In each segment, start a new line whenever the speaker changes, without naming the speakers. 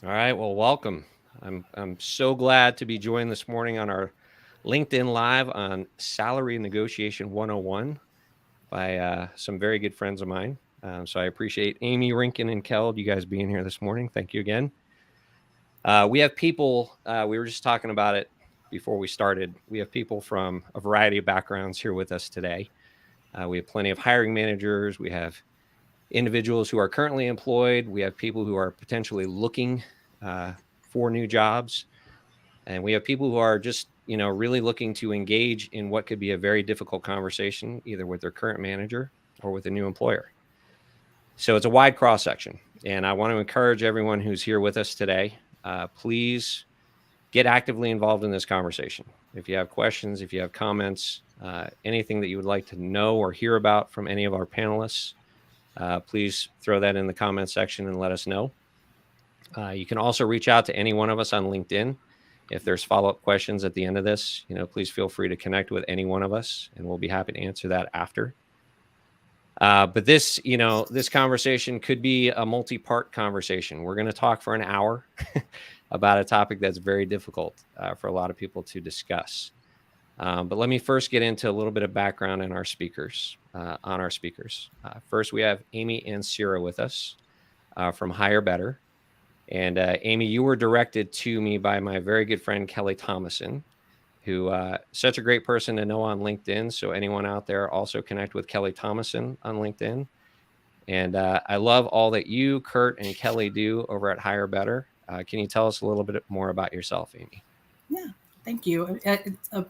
All right. Well, welcome. I'm so glad to be joined this morning on our LinkedIn Live on Salary Negotiation 101 by some very good friends of mine. So I appreciate Amy Rinkin and Keld, you guys being here this morning. Thank you again. We have people, we were just talking about it before we started. We have people from a variety of backgrounds here with us today. We have plenty of hiring managers. We have individuals who are currently employed. We have people who are potentially looking uh, for new jobs. And we have people who are just, really looking to engage in what could be a very difficult conversation, either with their current manager or with a new employer. So it's a wide cross section. And I want to encourage everyone who's here with us today, please get actively involved in this conversation. If you have questions, if you have comments, anything that you would like to know or hear about from any of our panelists, please throw that in the comment section and let us know. You can also reach out to any one of us on LinkedIn. If there's follow-up questions at the end of this, please feel free to connect with any one of us, and we'll be happy to answer that after. But this conversation could be a multi-part conversation. We're going to talk for an hour about a topic that's very difficult for a lot of people to discuss. But let me first get into a little bit of background on our speakers. First, we have Amy Ansira with us from Hire Better. And Amy, you were directed to me by my very good friend, Kelly Thomason, who such a great person to know on LinkedIn. So anyone out there, also connect with Kelly Thomason on LinkedIn. And I love all that you, Kurt, and Kelly do over at Hire Better. Can you tell us a little bit more about yourself, Amy?
Yeah, thank you.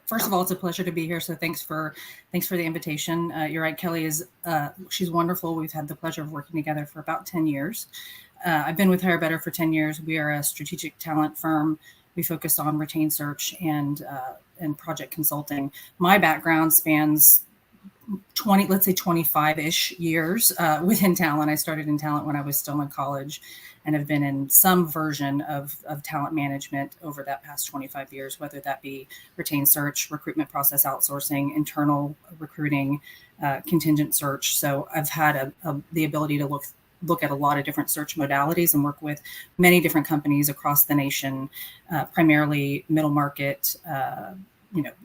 First of all, it's a pleasure to be here. So thanks for the invitation. You're right, Kelly is she's wonderful. We've had the pleasure of working together for about 10 years. I've been with Hire Better for 10 years. We are a strategic talent firm. We focus on retained search and project consulting. My background spans 20, let's say 25-ish years within talent. I started in talent when I was still in college and have been in some version of talent management over that past 25 years, whether that be retained search, recruitment process outsourcing, internal recruiting, contingent search. So I've had the ability to look at a lot of different search modalities and work with many different companies across the nation, primarily middle market,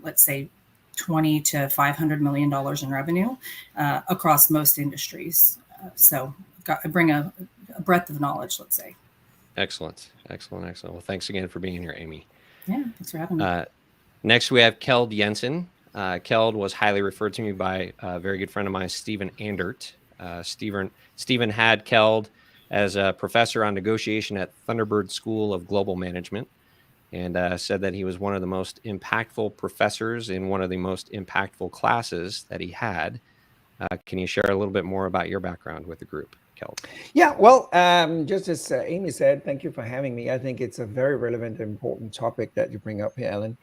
let's say 20 to $500 million in revenue across most industries. So I bring a breadth of knowledge, let's say.
Excellent. Well, thanks again for being here, Amy.
Yeah, thanks for having me.
Next, we have Keld Jensen. Keld was highly referred to me by a very good friend of mine, Stephen Andert. Stephen had Keld as a professor on negotiation at Thunderbird School of Global Management, and said that he was one of the most impactful professors in one of the most impactful classes that he had. Can you share a little bit more about your background with the group, Keld?
Yeah, well, just as Amy said, thank you for having me. I think it's a very relevant and important topic that you bring up here, Ellen.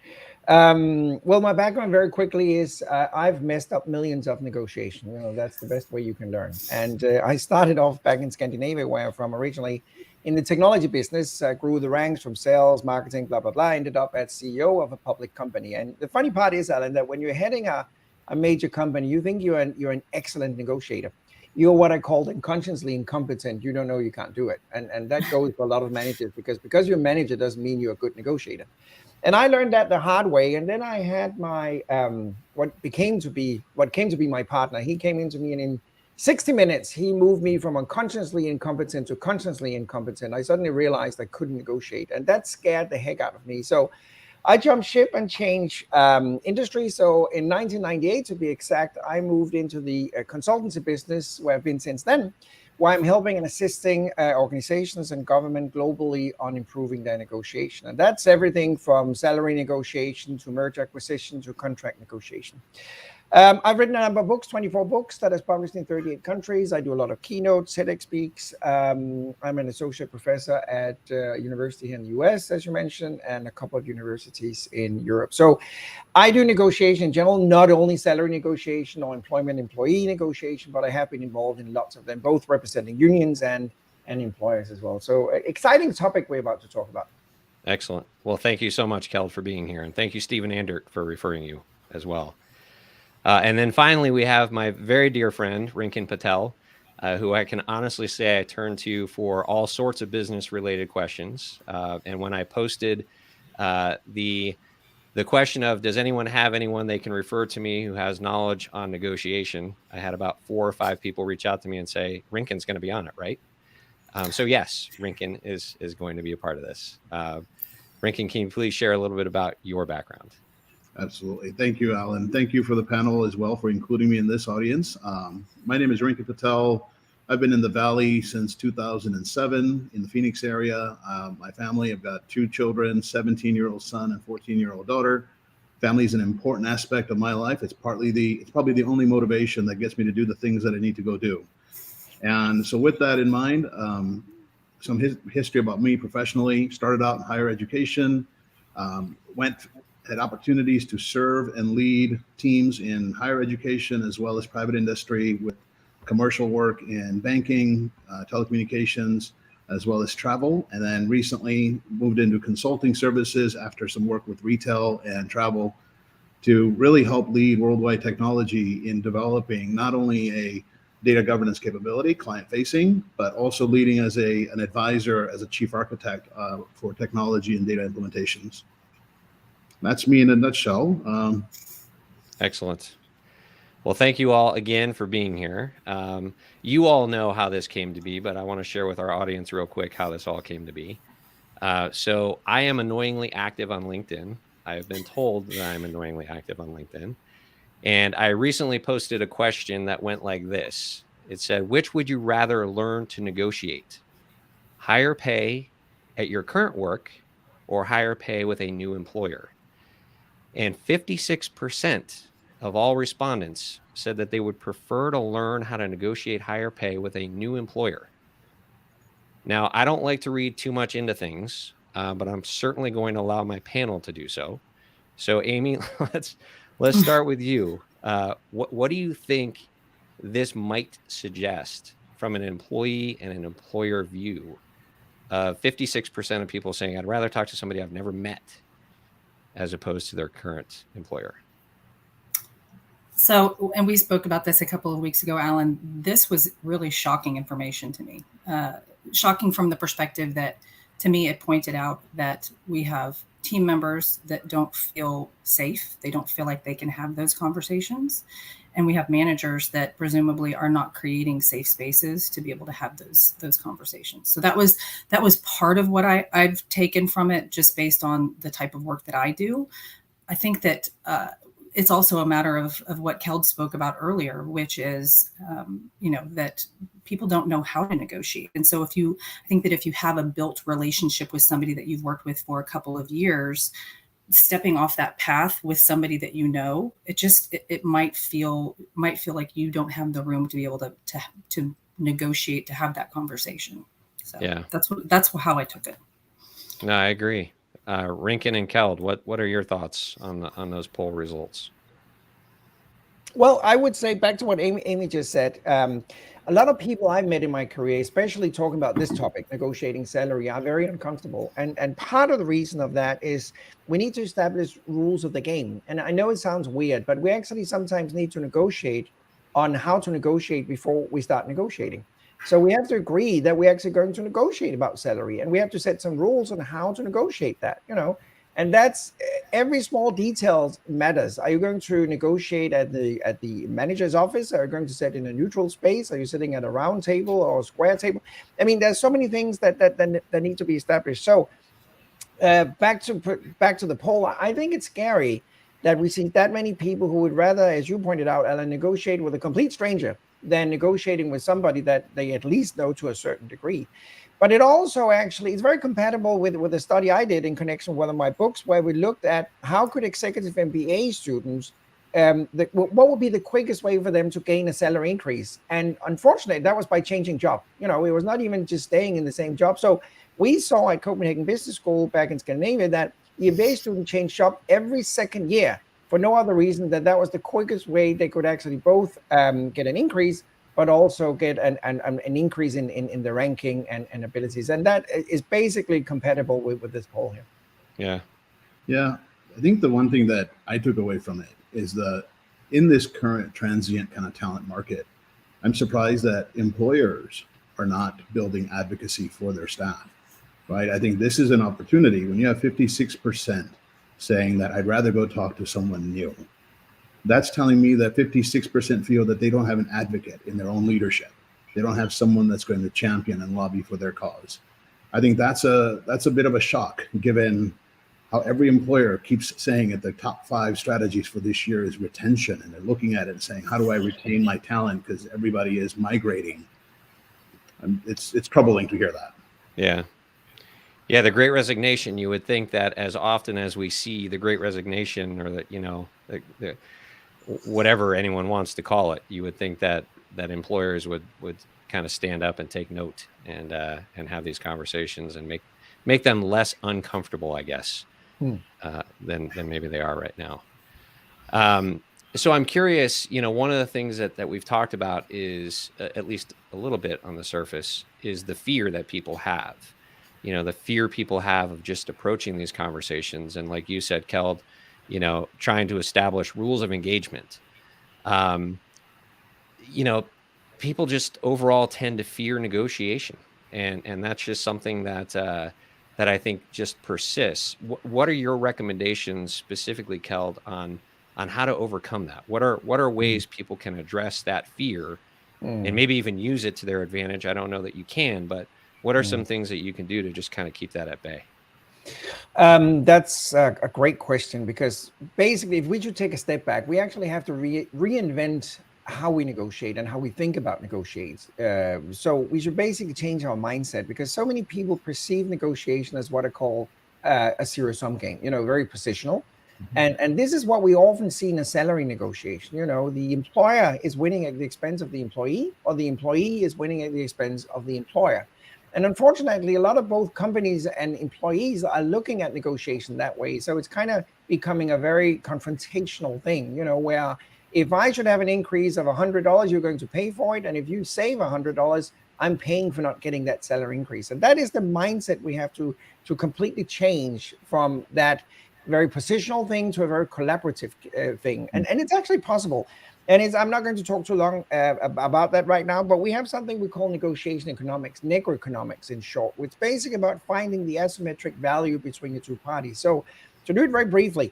Well, my background very quickly is I've messed up millions of negotiation. That's the best way you can learn. And I started off back in Scandinavia, where I'm from originally, in the technology business, grew the ranks from sales, marketing, blah, blah, blah, ended up as CEO of a public company. And the funny part is, Alan, that when you're heading a major company, you think you're an excellent negotiator. You're what I called unconsciously incompetent. You don't know you can't do it. And that goes for a lot of managers because you're a manager doesn't mean you're a good negotiator. And I learned that the hard way. And then I had my, what came to be my partner. He came into me and in 60 minutes, he moved me from unconsciously incompetent to consciously incompetent. I suddenly realized I couldn't negotiate, and that scared the heck out of me. So I jumped ship and changed industry. So in 1998, to be exact, I moved into the consultancy business, where I've been since then, where I'm helping and assisting organizations and government globally on improving their negotiation. And that's everything from salary negotiation to merger acquisition to contract negotiation. I've written a number of books, 24 books that is published in 38 countries. I do a lot of keynotes, TEDx speaks. I'm an associate professor at university here in the US, as you mentioned, and a couple of universities in Europe. So I do negotiation in general, not only salary negotiation or employee negotiation, but I have been involved in lots of them, both representing unions and employers as well. So exciting topic we're about to talk about.
Excellent. Well, thank you so much, Keld, for being here. And thank you, Stephen Andert, for referring you as well. And then finally, we have my very dear friend, Rinkin Patel. who I can honestly say I turn to for all sorts of business related questions. And when I posted the question of, does anyone have anyone they can refer to me who has knowledge on negotiation, I had about 4 or 5 people reach out to me and say, Rinken's going to be on it, right? So yes, Rinken is going to be a part of this. Rinken, can you please share a little bit about your background?
Absolutely. Thank you, Alan. Thank you for the panel as well for including me in this audience. My name is Rinken Patel. I've been in the Valley since 2007 in the Phoenix area. My family, I've got 2 children, 17-year-old son and 14-year-old daughter. Family is an important aspect of my life. It's probably the only motivation that gets me to do the things that I need to go do. And so with that in mind, some history about me professionally: started out in higher education, had opportunities to serve and lead teams in higher education as well as private industry, with commercial work in banking, telecommunications, as well as travel. And then recently moved into consulting services after some work with retail and travel to really help lead Worldwide Technology in developing not only a data governance capability, client facing, but also leading as an advisor, as a chief architect for technology and data implementations. That's me in a nutshell.
Excellent. Well, thank you all again for being here. You all know how this came to be, but I want to share with our audience real quick how this all came to be. So I am annoyingly active on LinkedIn. I have been told that I'm annoyingly active on LinkedIn. And I recently posted a question that went like this. It said, which would you rather learn to negotiate? Higher pay at your current work or higher pay with a new employer? And 56% of all respondents said that they would prefer to learn how to negotiate higher pay with a new employer. Now, I don't like to read too much into things, but I'm certainly going to allow my panel to do so. So, Amy, let's start with you. What do you think this might suggest from an employee and an employer view? 56% of people saying, I'd rather talk to somebody I've never met as opposed to their current employer.
So, and we spoke about this a couple of weeks ago, Alan. This was really shocking information to me. Shocking from the perspective that, to me, it pointed out that we have team members that don't feel safe. They don't feel like they can have those conversations. And we have managers that presumably are not creating safe spaces to be able to have those conversations. So that was part of what I've taken from it, just based on the type of work that I do. I think that it's also a matter of what Keld spoke about earlier, which is, that people don't know how to negotiate. And so I think that if you have a built relationship with somebody that you've worked with for a couple of years, stepping off that path with somebody that it might feel like you don't have the room to be able to negotiate, to have that conversation. So yeah, that's how I took it.
No, I agree. Rinken and Keld, what are your thoughts on those poll results?
Well, I would say, back to what Amy just said, a lot of people I've met in my career, especially talking about this topic, negotiating salary, are very uncomfortable. And part of the reason of that is we need to establish rules of the game. And I know it sounds weird, but we actually sometimes need to negotiate on how to negotiate before we start negotiating. So we have to agree that we're actually going to negotiate about salary, and we have to set some rules on how to negotiate that, and that's every small detail matters. Are you going to negotiate at the manager's office? Are you going to sit in a neutral space? Are you sitting at a round table or a square table? I mean, there's so many things that need to be established. So back to the poll, I think it's scary that we see that many people who would rather, as you pointed out, Alan, negotiate with a complete stranger than negotiating with somebody that they at least know to a certain degree. But it also actually is very compatible with a study I did in connection with one of my books, where we looked at how could executive MBA students, what would be the quickest way for them to gain a salary increase? And unfortunately, that was by changing job. It was not even just staying in the same job. So we saw at Copenhagen Business School back in Scandinavia that the MBA student changed job every second year for no other reason than that was the quickest way they could actually both get an increase, but also get an increase in the ranking and abilities. And that is basically compatible with this poll here.
Yeah. I think the one thing that I took away from it is in this current transient kind of talent market, I'm surprised that employers are not building advocacy for their staff, right? I think this is an opportunity when you have 56% saying that I'd rather go talk to someone new. That's telling me that 56% feel that they don't have an advocate in their own leadership. They don't have someone that's going to champion and lobby for their cause. I think that's a bit of a shock, given how every employer keeps saying that the top 5 strategies for this year is retention, and they're looking at it and saying, how do I retain my talent because everybody is migrating? And it's troubling to hear that.
Yeah, the Great Resignation. You would think that as often as we see the Great Resignation, or that, you know, the whatever anyone wants to call it, you would think that employers would kind of stand up and take note and have these conversations and make them less uncomfortable, I guess, than maybe they are right now. So I'm curious, you know, one of the things that we've talked about is, at least a little bit on the surface, is the fear that people have. You know, the fear people have of just approaching these conversations. And like you said, Keld, you know, trying to establish rules of engagement. You know, people just overall tend to fear negotiation. And that's just something that I think just persists. What are your recommendations specifically, Keld, on how to overcome that? What are ways people can address that fear and maybe even use it to their advantage? I don't know that you can, but what are some things that you can do to just kind of keep that at bay?
That's a great question, because basically, if we should take a step back, we actually have to reinvent how we negotiate and how we think about negotiates. So we should basically change our mindset, because so many people perceive negotiation as what I call a zero-sum game, you know, very positional. And this is what we often see in a salary negotiation. You know, the employer is winning at the expense of the employee, or the employee is winning at the expense of the employer. And unfortunately, a lot of both companies and employees are looking at negotiation that way. So it's kind of becoming a very confrontational thing, you know, where if I should have an increase of $100, you're going to pay for it. And if you save $100, I'm paying for not getting that salary increase. And that is the mindset we have to completely change from that very positional thing to a very collaborative thing. And it's actually possible. And I'm not going to talk too long about that right now, but we have something we call negotiation economics, negoeconomics in short, which is basically about finding the asymmetric value between the two parties. So to do it very briefly,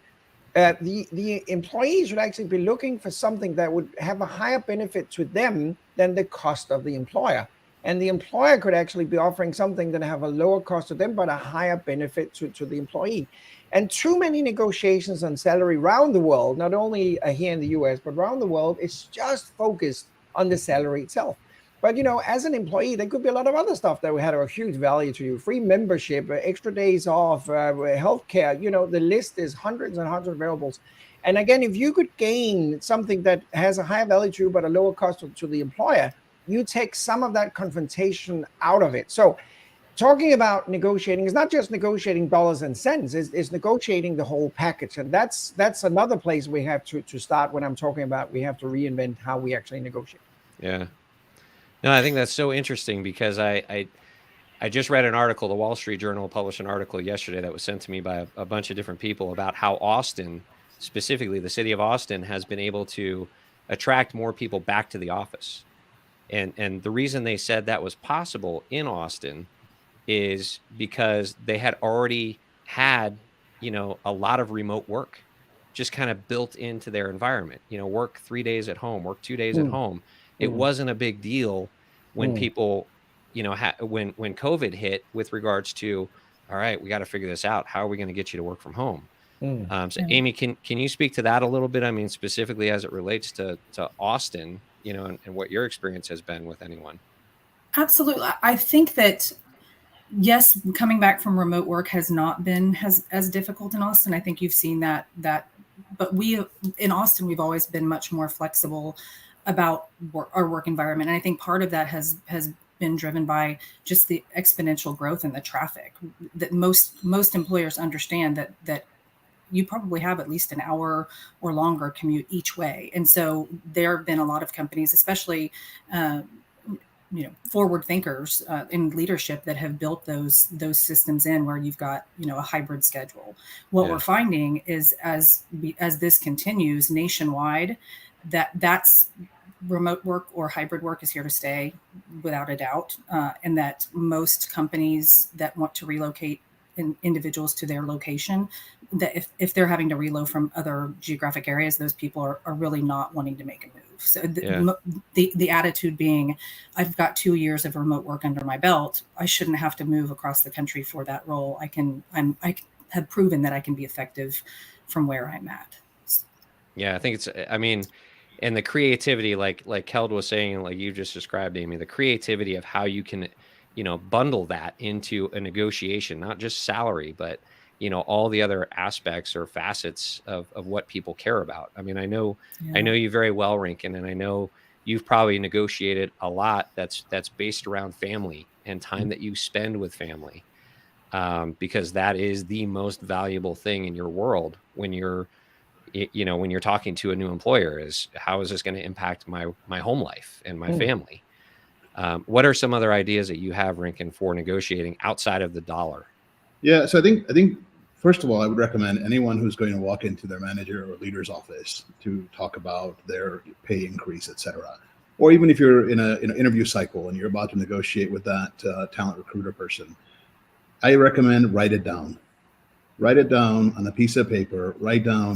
the employee should actually be looking for something that would have a higher benefit to them than the cost of the employer. And the employer could actually be offering something that have a lower cost to them, but a higher benefit to the employee. And too many negotiations on salary around the world, not only here in the US, but around the world, is just focused on the salary itself. But, you know, as an employee, there could be a lot of other stuff that would have a huge value to you. Free membership, extra days off, healthcare, you know, the list is hundreds and hundreds of variables. And again, if you could gain something that has a higher value to you, but a lower cost to the employer, you take some of that confrontation out of it. So talking about negotiating is not just negotiating dollars and cents, it's negotiating the whole package. And that's another place we have to start when I'm talking about we have to reinvent how we actually negotiate.
Yeah. No, I think that's so interesting, because I just read an article, the Wall Street Journal published an article yesterday that was sent to me by a bunch of different people about how Austin, specifically the city of Austin, has been able to attract more people back to the office. And the reason they said that was possible in Austin is because they had already had, you know, a lot of remote work just kind of built into their environment. You know, work 3 days at home, work 2 days at home. It wasn't a big deal when people, you know, when COVID hit, with regards to, all right, we got to figure this out. How are we going to get you to work from home? So Amy, can you speak to that a little bit? I mean, specifically as it relates to Austin, you know, and what your experience has been with anyone.
Absolutely. I think that, yes, coming back from remote work has not been as difficult in Austin. I think you've seen that, but in Austin, we've always been much more flexible about our work environment. And I think part of that has been driven by just the exponential growth in the traffic. That most employers understand that you probably have at least an hour or longer commute each way. And so there have been a lot of companies, especially you know, forward thinkers in leadership, that have built those systems in where you've got, you know, a hybrid schedule. What we're finding is as this continues nationwide, that's remote work or hybrid work is here to stay without a doubt, and that most companies that want to relocate individuals to their location, that if they're having to reload from other geographic areas, those people are really not wanting to make a move. So the attitude being, I've got 2 years of remote work under my belt. I shouldn't have to move across the country for that role. I have proven that I can be effective from where I'm at.
Yeah, I think and the creativity, like Keld was saying, and like you just described, Amy, the creativity of how you can, bundle that into a negotiation, not just salary, but, all the other aspects or facets of what people care about. I mean, I know you very well, Rinkin, and I know you've probably negotiated a lot that's based around family and time that you spend with family, because that is the most valuable thing in your world when you're talking to a new employer, is how is this going to impact my home life and my family? What are some other ideas that you have, Rinkin, for negotiating outside of the dollar?
Yeah, so I think first of all, I would recommend anyone who's going to walk into their manager or leader's office to talk about their pay increase, et cetera. Or even if you're in an interview cycle and you're about to negotiate with that talent recruiter person, I recommend write it down. Write it down on a piece of paper, write down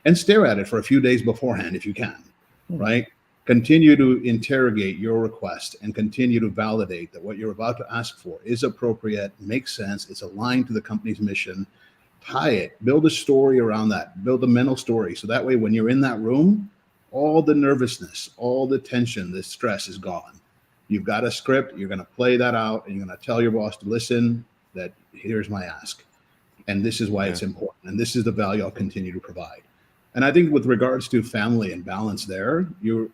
and stare at it for a few days beforehand if you can, right? Continue to interrogate your request and continue to validate that what you're about to ask for is appropriate, makes sense, it's aligned to the company's mission. Tie it, build a story around that, build a mental story. So that way, when you're in that room, all the nervousness, all the tension, the stress is gone. You've got a script, you're going to play that out, and you're going to tell your boss to listen, that here's my ask. And this is why it's important. And this is the value I'll continue to provide. And I think with regards to family and balance there, you're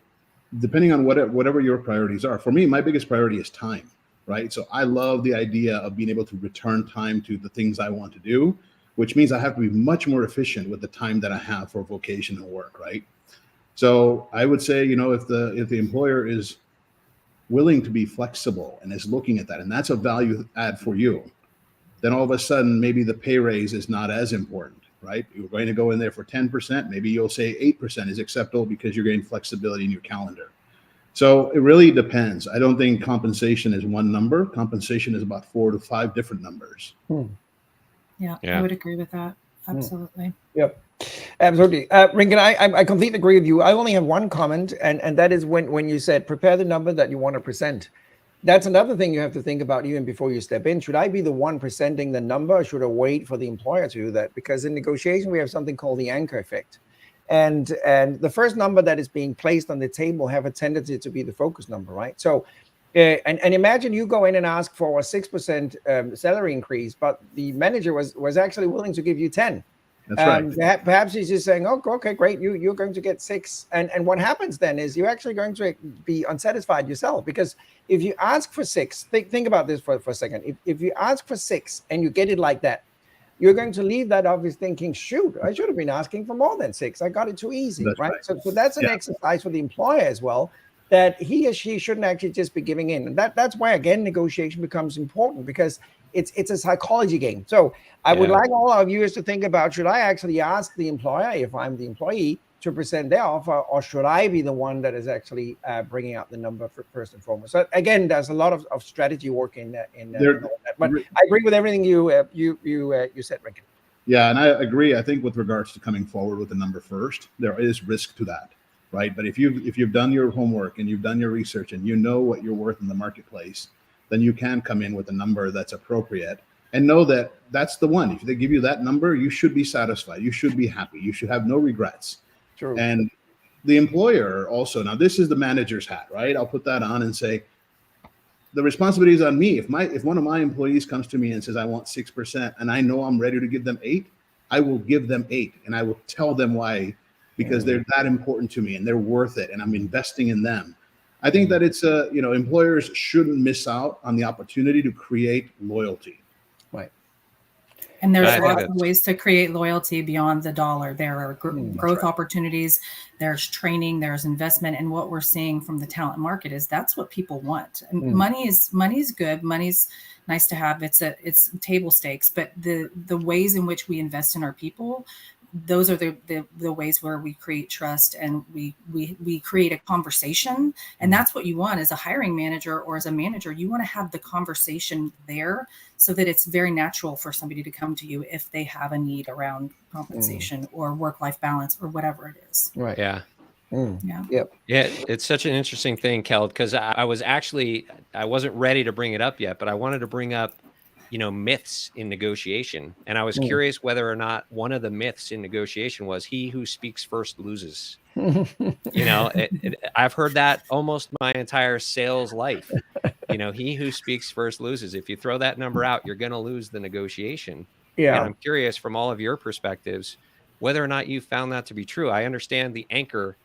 depending on whatever your priorities are. For me, my biggest priority is time, right? So I love the idea of being able to return time to the things I want to do, which means I have to be much more efficient with the time that I have for vocational work, right? So I would say, if the employer is willing to be flexible and is looking at that, and that's a value add for you, then all of a sudden, maybe the pay raise is not as important, right? You're going to go in there for 10%. Maybe you'll say 8% is acceptable because you're getting flexibility in your calendar. So it really depends. I don't think compensation is one number. Compensation is about 4 to 5 different numbers.
Yeah, I would agree with that. Absolutely.
Yep. Absolutely. Rinkin, I completely agree with you. I only have one comment, and that is when you said prepare the number that you want to present. That's another thing you have to think about even before you step in. Should I be the one presenting the number, or should I wait for the employer to do that? Because in negotiation, we have something called the anchor effect. And the first number that is being placed on the table have a tendency to be the focus number, right? So, and imagine you go in and ask for a 6% salary increase, but the manager was actually willing to give you 10.
That's right.
Perhaps he's just saying, "Oh, okay, great. You're going to get 6." And what happens then is you're actually going to be unsatisfied yourself, because if you ask for 6, think about this for a second. If you ask for 6 and you get it like that, you're going to leave that office thinking, "Shoot, I should have been asking for more than 6. I got it too easy," right? So that's an exercise for the employer as well, that he or she shouldn't actually just be giving in. And that's why, again, negotiation becomes important, because it's a psychology game. So I would like all our viewers to think about, should I actually ask the employer, if I'm the employee, to present their offer, or should I be the one that is actually bringing out the number first and foremost? So again, there's a lot of strategy work in that. But I agree with everything you said, Rinkin.
Yeah, and I agree. I think with regards to coming forward with the number first, there is risk to that, right? But if you've done your homework and you've done your research and you know what you're worth in the marketplace, then you can come in with a number that's appropriate and know that that's the one. If they give you that number, you should be satisfied. You should be happy. You should have no regrets.
True.
And the employer also, now this is the manager's hat, right? I'll put that on and say, the responsibility is on me. If one of my employees comes to me and says, I want 6%, and I know I'm ready to give them 8, I will give them 8, and I will tell them why, because they're that important to me and they're worth it, and I'm investing in them. I think that it's employers shouldn't miss out on the opportunity to create loyalty.
Right.
And there's lots of ways to create loyalty beyond the dollar. There are growth opportunities, there's training, there's investment. And what we're seeing from the talent market is that's what people want. And money is good. Money's nice to have. It's table stakes, but the ways in which we invest in our people, those are the ways where we create trust, and we create a conversation. And that's what you want as a hiring manager or as a manager. You want to have the conversation there so that it's very natural for somebody to come to you if they have a need around compensation or work-life balance or whatever it is.
Right.
Yeah.
Yeah.
Yep.
Yeah, it's such an interesting thing, Kel, because I wasn't ready to bring it up yet, but I wanted to bring up, myths in negotiation. And I was curious whether or not one of the myths in negotiation was he who speaks first loses. I've heard that almost my entire sales life. He who speaks first loses. If you throw that number out, you're going to lose the negotiation.
Yeah.
And I'm curious from all of your perspectives, whether or not you found that to be true. I understand the anchor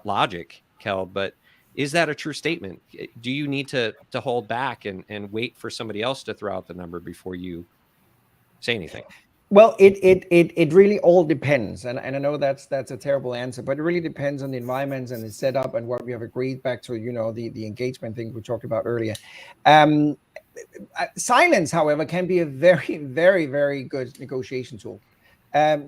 logic, Kel, but is that a true statement? Do you need to hold back and wait for somebody else to throw out the number before you say anything?
Well, it really all depends, and I know that's a terrible answer, but it really depends on the environments and the setup and what we have agreed, back to the engagement thing we talked about earlier. Silence, however, can be a very, very, very good negotiation tool.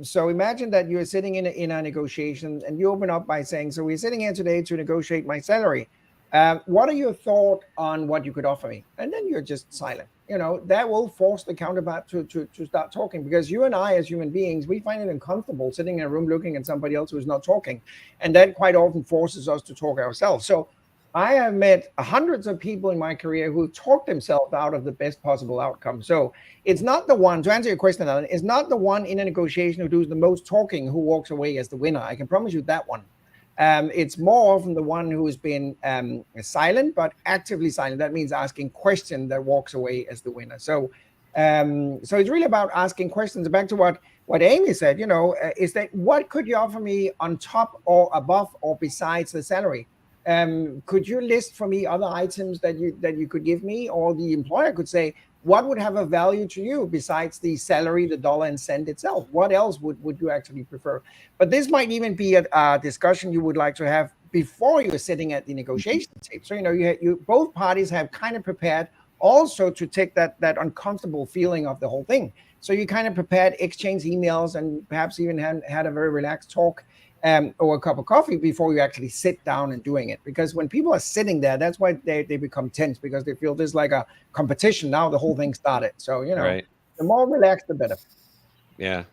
So imagine that you're sitting in a negotiation and you open up by saying, so we're sitting here today to negotiate my salary. What are your thoughts on what you could offer me? And then you're just silent. That will force the counterpart to start talking, because you and I as human beings, we find it uncomfortable sitting in a room looking at somebody else who's not talking. And that quite often forces us to talk ourselves. So I have met hundreds of people in my career who talked themselves out of the best possible outcome. So it's not the one, to answer your question, Alan, it's not the one in a negotiation who does the most talking who walks away as the winner. I can promise you that one. It's more often the one who has been silent, but actively silent. That means asking questions, that walks away as the winner. So it's really about asking questions. Back to what Amy said, is that what could you offer me on top or above or besides the salary? Could you list for me other items that you could give me? Or the employer could say, what would have a value to you besides the salary, the dollar and cent itself? What else would you actually prefer? But this might even be a discussion you would like to have before you're sitting at the negotiation table. So you both parties have kind of prepared also to take that uncomfortable feeling of the whole thing. So you kind of prepared, exchange emails, and perhaps even had a very relaxed talk or a cup of coffee before you actually sit down and doing it. Because when people are sitting there, that's why they become tense, because they feel there's like a competition. Now the whole thing started. So,
Right.
The more relaxed, the better.
Yeah.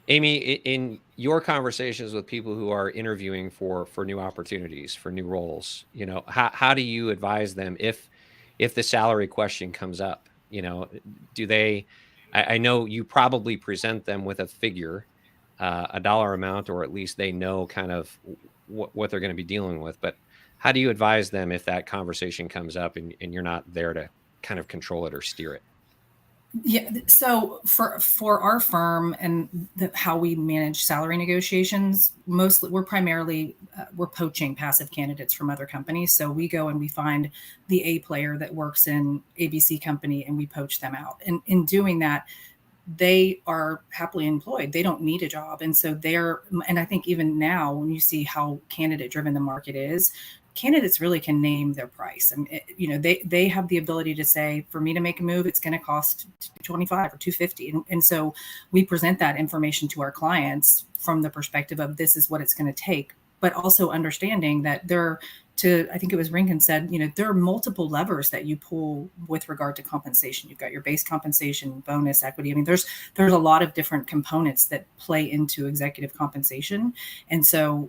Amy, in your conversations with people who are interviewing for new opportunities, for new roles, how do you advise them if the salary question comes up? Do they, I know you probably present them with a figure, a dollar amount, or at least they know kind of what they're going to be dealing with. But how do you advise them if that conversation comes up and you're not there to kind of control it or steer it?
Yeah. So for our firm and how we manage salary negotiations, mostly we're poaching passive candidates from other companies. So we go and we find the A player that works in ABC company and we poach them out. And in doing that, they are happily employed. They don't need a job. And so and I think even now, when you see how candidate driven the market is, candidates really can name their price. And they have the ability to say, for me to make a move, it's going to cost $225 or $250. And so we present that information to our clients from the perspective of this is what it's going to take, but also understanding that I think it was Rinkin said, there are multiple levers that you pull with regard to compensation. You've got your base compensation, bonus, equity. I mean, there's a lot of different components that play into executive compensation. And so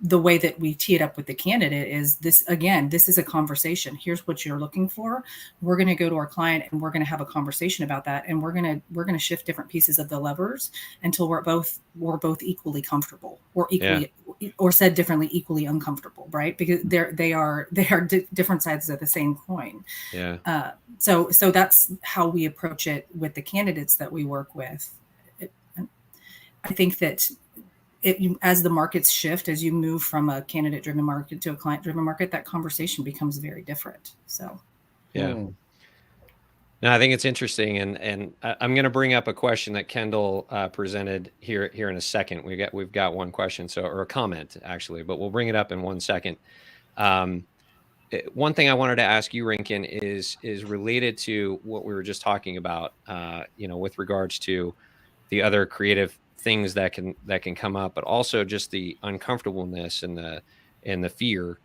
the way that we tee it up with the candidate is this is a conversation. Here's what you're looking for. We're going to go to our client and we're going to have a conversation about that. And we're going to shift different pieces of the levers until we're both equally comfortable, or equally, or said differently, equally uncomfortable, right? Because they are different sides of the same coin.
Yeah.
So that's how we approach it with the candidates that we work with. I think that as the markets shift, as you move from a candidate-driven market to a client-driven market, that conversation becomes very different. So,
yeah. No, I think it's interesting, and I'm going to bring up a question that Kendall presented here in a second. We've got one question, or a comment actually, but we'll bring it up in 1 second. One thing I wanted to ask you, Rinkin, is related to what we were just talking about. With regards to the other creative things that can come up, but also just the uncomfortableness and the fear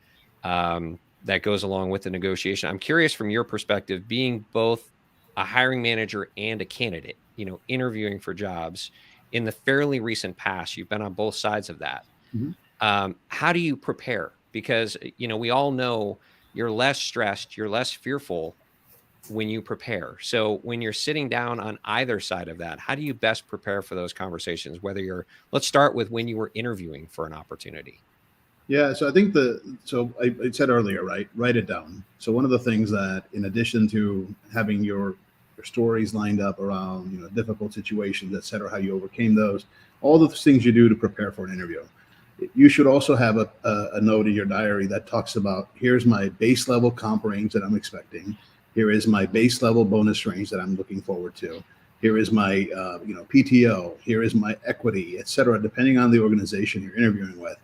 that goes along with the negotiation. I'm curious from your perspective, being both a hiring manager and a candidate, interviewing for jobs in the fairly recent past. You've been on both sides of that.
Mhm.
How do you prepare? Because we all know you're less stressed, you're less fearful when you prepare. So when you're sitting down on either side of that, how do you best prepare for those conversations? Let's start with when you were interviewing for an opportunity.
Yeah, so I think I said earlier, right? Write it down. So one of the things that, in addition to having your stories lined up around difficult situations, et cetera, how you overcame those, all the things you do to prepare for an interview, you should also have a note in your diary that talks about, here's my base level comp range that I'm expecting. Here is my base level bonus range that I'm looking forward to. Here is my PTO. Here is my equity, et cetera, depending on the organization you're interviewing with.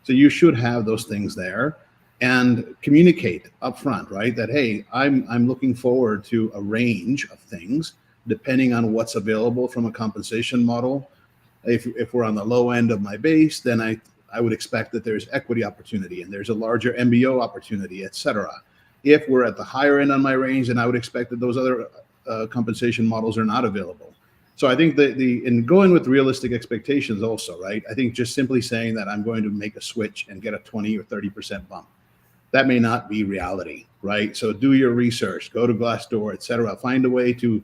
So you should have those things there and communicate upfront, right? That, hey, I'm looking forward to a range of things depending on what's available from a compensation model. If we're on the low end of my base, then I would expect that there's equity opportunity and there's a larger MBO opportunity, et cetera. If we're at the higher end on my range, then I would expect that those other compensation models are not available. So I think in going with realistic expectations also, right? I think just simply saying that I'm going to make a switch and get a 20 or 30% bump, that may not be reality, right? So do your research, go to Glassdoor, et cetera, find a way to,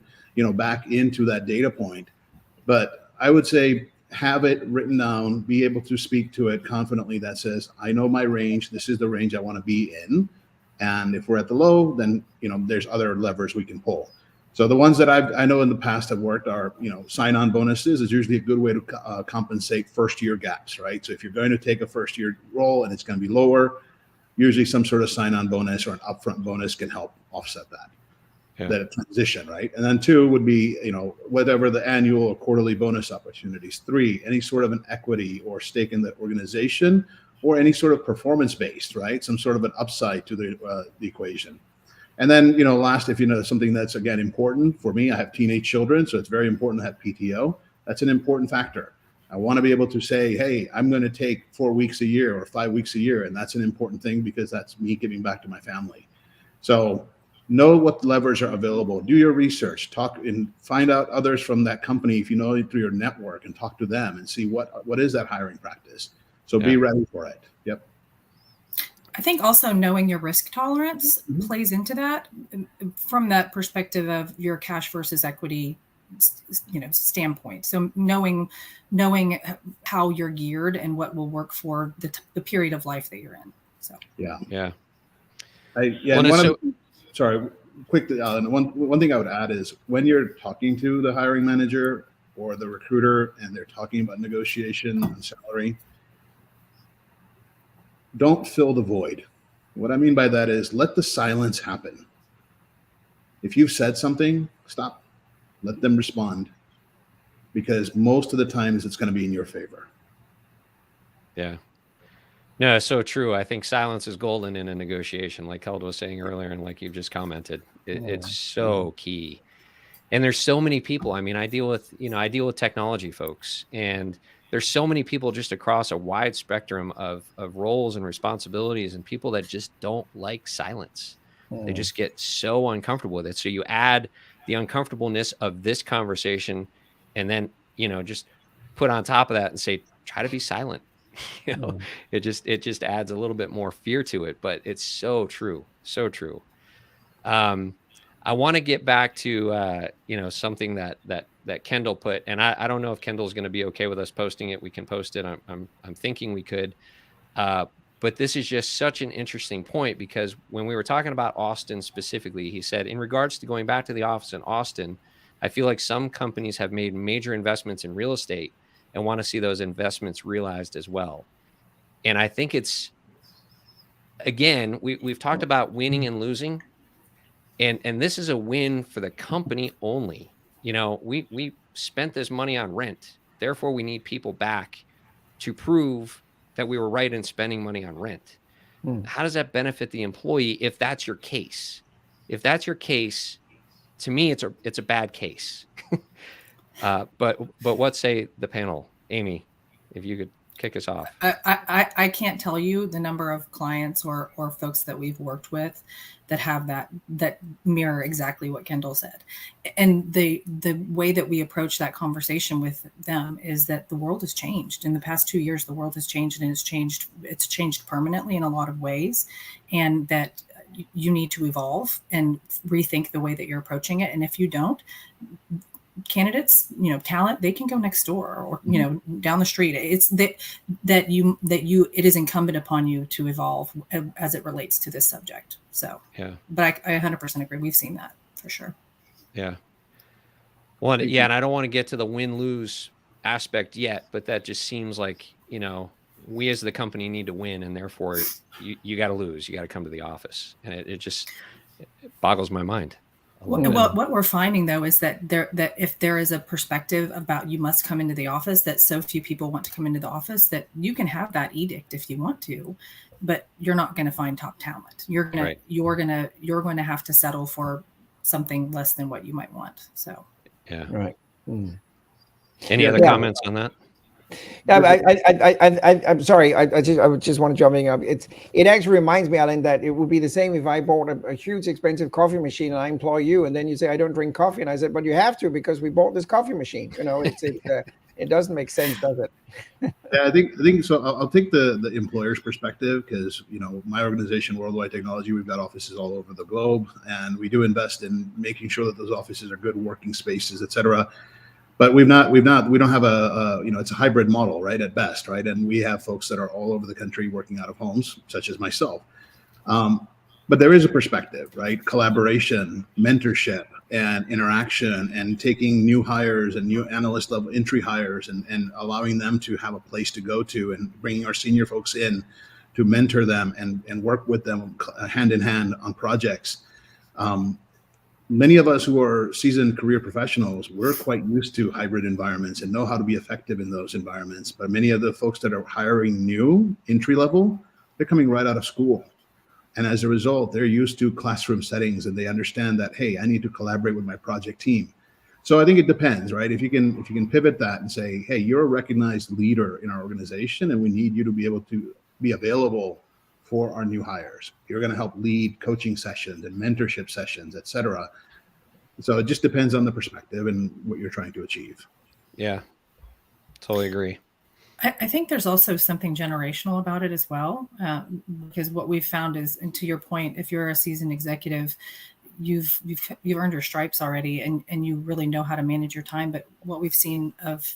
back into that data point. But I would say have it written down, be able to speak to it confidently that says, I know my range, this is the range I want to be in. And if we're at the low, then, there's other levers we can pull. So the ones that I know in the past have worked are, sign-on bonuses is usually a good way to compensate first-year gaps, right? So if you're going to take a first-year role and it's going to be lower, usually some sort of sign-on bonus or an upfront bonus can help offset that transition, right? And then 2 would be, whatever the annual or quarterly bonus opportunities. 3, any sort of an equity or stake in the organization or any sort of performance-based, right? Some sort of an upside to the equation. And then, last, if something that's, again, important for me, I have teenage children, so it's very important to have PTO. That's an important factor. I want to be able to say, hey, I'm going to take 4 weeks a year or 5 weeks a year. And that's an important thing because that's me giving back to my family. So know what levers are available. Do your research, talk and find out others from that company, if you know through your network, and talk to them and see what is that hiring practice. So be ready for it. Yep.
I think also knowing your risk tolerance plays into that from that perspective of your cash versus equity, standpoint. So knowing how you're geared and what will work for the period of life that you're in. So
yeah.
Sorry, quickly, Alan. One thing I would add is when you're talking to the hiring manager or the recruiter and they're talking about negotiation and salary, don't fill the void. What I mean by that is let the silence happen. If you've said something, stop. Let them respond, because most of the times it's going to be in your favor.
Yeah. No, it's so true. I think silence is golden in a negotiation, like Held was saying earlier, and like you've just commented. It's so key. And there's so many people. I mean, I deal with technology folks, and there's so many people just across a wide spectrum of roles and responsibilities, and people that just don't like silence. They just get so uncomfortable with it. So you add the uncomfortableness of this conversation, and then, just put on top of that and say, try to be silent. It just adds a little bit more fear to it, but it's so true. So true. I want to get back to, something that Kendall put, and I don't know if Kendall's going to be okay with us posting it. We can post it. I'm thinking we could, but this is just such an interesting point, because when we were talking about Austin specifically, he said, in regards to going back to the office in Austin, I feel like some companies have made major investments in real estate and want to see those investments realized as well. And I think it's, again, we've talked about winning and losing, and this is a win for the company only. We spent this money on rent, therefore we need people back to prove that we were right in spending money on rent. How does that benefit the employee if that's your case? If that's your case, to me, it's a bad case. But what say the panel Amy, if you could kick us off.
I can't tell you the number of clients or folks that we've worked with that have that mirror exactly what Kendall said. And the way that we approach that conversation with them is that the world has changed. In the past 2 years, the world has changed, and it's changed permanently in a lot of ways, and that you need to evolve and rethink the way that you're approaching it. And if you don't, candidates, talent, they can go next door or, down the street. It's that it is incumbent upon you to evolve as it relates to this subject. So,
yeah,
but I 100% agree. We've seen that for sure.
Yeah. Well, yeah. And I don't want to get to the win-lose aspect yet, but that just seems like, we as the company need to win, and therefore you got to lose. You got to come to the office. And it boggles my mind.
Well, what we're finding though is that if there is a perspective about you must come into the office, that so few people want to come into the office, that you can have that edict if you want to, but you're not going to find top talent. You're going to have to settle for something less than what you might want. So
yeah,
right.
Any other comments on that?
Yeah, I'm sorry. I just want to jump in. It actually reminds me, Alan, that it would be the same if I bought a huge, expensive coffee machine and I employ you, and then you say I don't drink coffee, and I said, but you have to because we bought this coffee machine. It doesn't make sense, does it?
Yeah, I think so. I'll take the employer's perspective because my organization, Worldwide Technology, we've got offices all over the globe, and we do invest in making sure that those offices are good working spaces, et cetera. But we don't have it's a hybrid model, right? At best, right? And we have folks that are all over the country working out of homes, such as myself. But there is a perspective, right? Collaboration, mentorship, and interaction, and taking new hires and new analyst level entry hires and allowing them to have a place to go to, and bringing our senior folks in to mentor them and work with them hand in hand on projects. Many of us who are seasoned career professionals, we're quite used to hybrid environments and know how to be effective in those environments. But many of the folks that are hiring new entry level, they're coming right out of school. And as a result, they're used to classroom settings, and they understand that, hey, I need to collaborate with my project team. So I think it depends, right? If you can pivot that and say, hey, you're a recognized leader in our organization, and we need you to be able to be available for our new hires. You're going to help lead coaching sessions and mentorship sessions, et cetera. So it just depends on the perspective and what you're trying to achieve.
Yeah, totally agree.
I think there's also something generational about it as well, because what we've found is, and to your point, if you're a seasoned executive, you've earned your stripes already, and you really know how to manage your time. But what we've seen of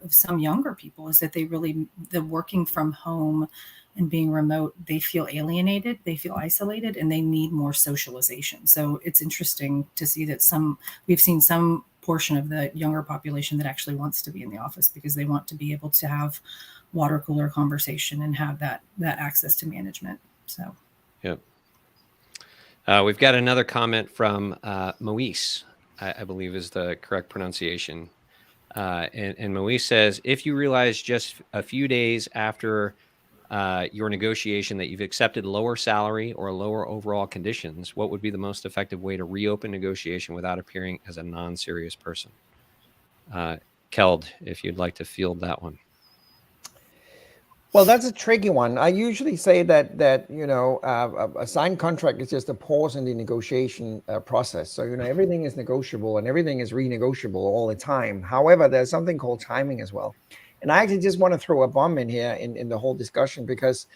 some younger people is that the working from home and being remote, they feel alienated, they feel isolated, and they need more socialization. So it's interesting to see that we've seen some portion of the younger population that actually wants to be in the office because they want to be able to have water cooler conversation and have that access to management. So,
yep. We've got another comment from Moise, I believe is the correct pronunciation. And Moise says, if you realize just a few days after your negotiation that you've accepted lower salary or lower overall conditions, what would be the most effective way to reopen negotiation without appearing as a non-serious person? Keld, if you'd like to field that one.
Well, that's a tricky one. I usually say that a signed contract is just a pause in the negotiation process. So everything is negotiable and everything is renegotiable all the time. However, there's something called timing as well. And I actually just want to throw a bomb in here in the whole discussion, because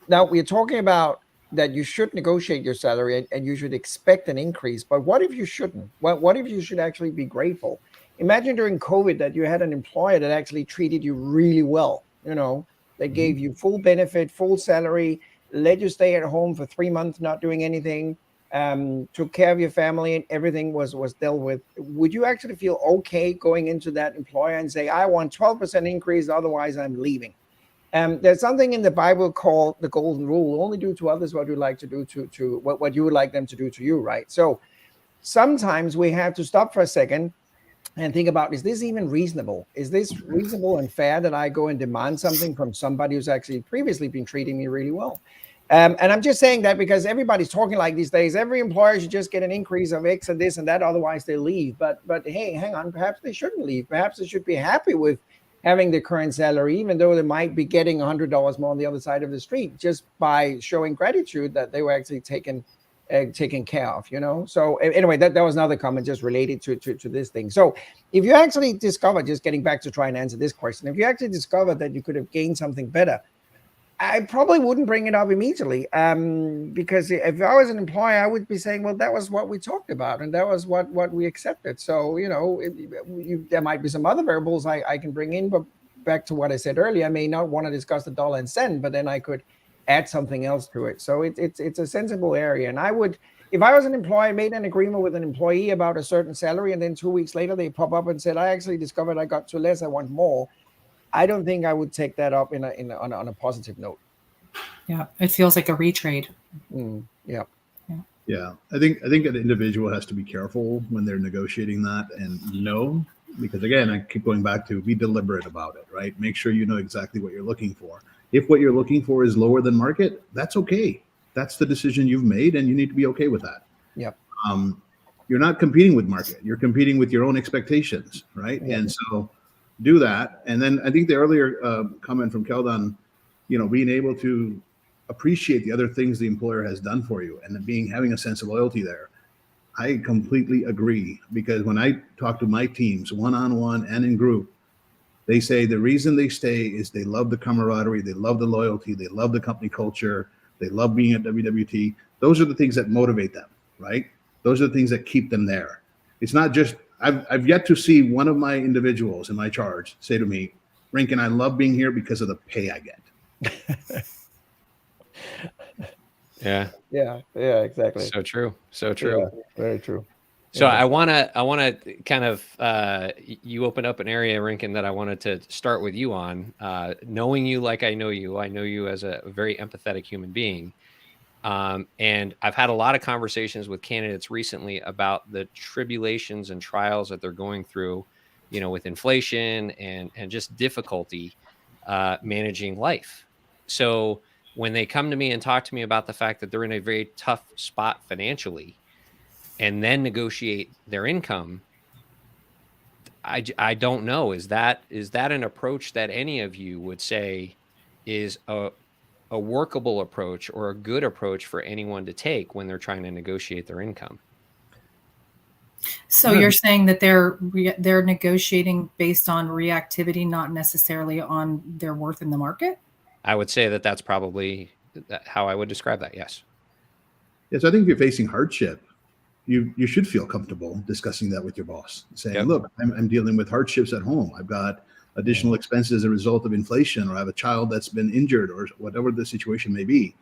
now we're talking about that you should negotiate your salary and you should expect an increase. But what if you shouldn't? What if you should actually be grateful? Imagine during COVID that you had an employer that actually treated you really well. They gave you full benefit, full salary, let you stay at home for 3 months, not doing anything, took care of your family, and everything was dealt with. Would you actually feel okay going into that employer and say, I want 12% increase, otherwise I'm leaving? There's something in the Bible called the golden rule: only do to others what you like to do to what you would like them to do to you, right? So sometimes we have to stop for a second and think about, is this even reasonable? Is this reasonable and fair that I go and demand something from somebody who's actually previously been treating me really well? And I'm just saying that because everybody's talking like these days, every employer should just get an increase of X and this and that, otherwise they leave. But hey, hang on, perhaps they shouldn't leave. Perhaps they should be happy with having the current salary, even though they might be getting $100 more on the other side of the street, just by showing gratitude that they were actually taken care of, you know. So anyway, that was another comment just related to this thing. So if you actually discover, just getting back to try and answer this question, if you actually discover that you could have gained something better, I probably wouldn't bring it up immediately, because if I was an employer, I would be saying, well, that was what we talked about, and that was what we accepted. So, you know, there might be some other variables I can bring in, but back to what I said earlier, I may not want to discuss the dollar and cent, but then I could add something else to it. So it's a sensible area. And I would, if I was an employer, made an agreement with an employee about a certain salary, and then 2 weeks later they pop up and said, I actually discovered I got too less, I want more. I don't think I would take that up on a positive note.
Yeah, it feels like a retrade.
Yeah.
Yeah, I think an individual has to be careful when they're negotiating that, and know, because again, I keep going back to be deliberate about it, right? Make sure you know exactly what you're looking for. If what you're looking for is lower than market, that's okay. That's the decision you've made, and you need to be okay with that.
Yep.
You're not competing with market. You're competing with your own expectations, right?
Yeah.
And so do that. And then I think the earlier comment from Keldan, you know, being able to appreciate the other things the employer has done for you and having a sense of loyalty there. I completely agree, because when I talk to my teams one-on-one and in group, they say the reason they stay is they love the camaraderie, they love the loyalty, they love the company culture, they love being at WWT. Those are the things that motivate them, right? Those are the things that keep them there. It's not just, I've yet to see one of my individuals in my charge say to me, Rinkin, I love being here because of the pay I get.
Yeah.
Yeah, exactly.
So true. So true.
Yeah, very true.
So
Yeah.
I want to kind of, you opened up an area, Rinkin, that I wanted to start with you on. Knowing you like I know you as a very empathetic human being. And I've had a lot of conversations with candidates recently about the tribulations and trials that they're going through, you know, with inflation and just difficulty managing life. So when they come to me and talk to me about the fact that they're in a very tough spot financially, and then negotiate their income, I don't know. Is that an approach that any of you would say is a workable approach or a good approach for anyone to take when they're trying to negotiate their income?
So you're saying that they're negotiating based on reactivity, not necessarily on their worth in the market?
I
would say that that's probably how I would describe that. Yes.
Yes, I think if you're facing hardship, you should feel comfortable discussing that with your boss, saying,
Yep.
look, I'm dealing with hardships at home. I've got additional expenses as a result of inflation, or I have a child that's been injured, or whatever the situation may be.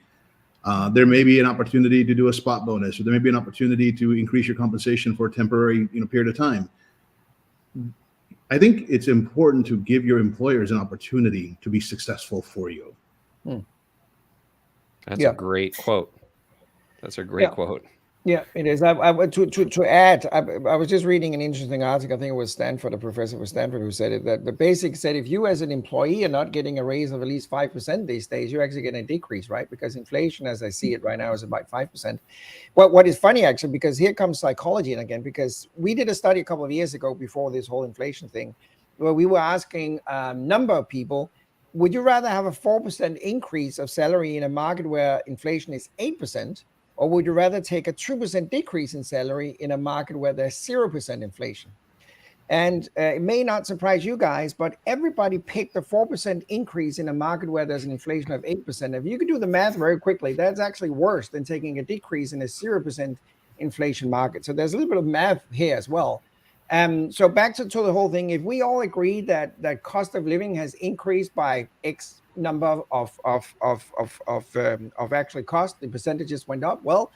There may be an opportunity to do a spot bonus, or there may be an opportunity to increase your compensation for a temporary period of time. I think it's important to give your employers an opportunity to be successful for you.
That's
Yeah.
a great quote. That's a great
Yeah.
quote.
Yeah, it is. To add, I was just reading an interesting article. I think it was Stanford, a professor from Stanford, who said it, that the basic said if you as an employee are not getting a raise of at least 5% these days, you're actually getting a decrease, right? Because inflation, as I see it right now, is about 5%. What is funny, actually, because here comes psychology in again, because we did a study a couple of years ago before this whole inflation thing, where we were asking a number of people, would you rather have a 4% increase of salary in a market where inflation is 8%? Or would you rather take a 2% decrease in salary in a market where there's 0% inflation? And it may not surprise you guys, but everybody picked a 4% increase in a market where there's an inflation of 8%. If you could do the math very quickly, that's actually worse than taking a decrease in a 0% inflation market. So there's a little bit of math here as well. So back to the whole thing, if we all agree that cost of living has increased by X number of actually cost, the percentages went up, well,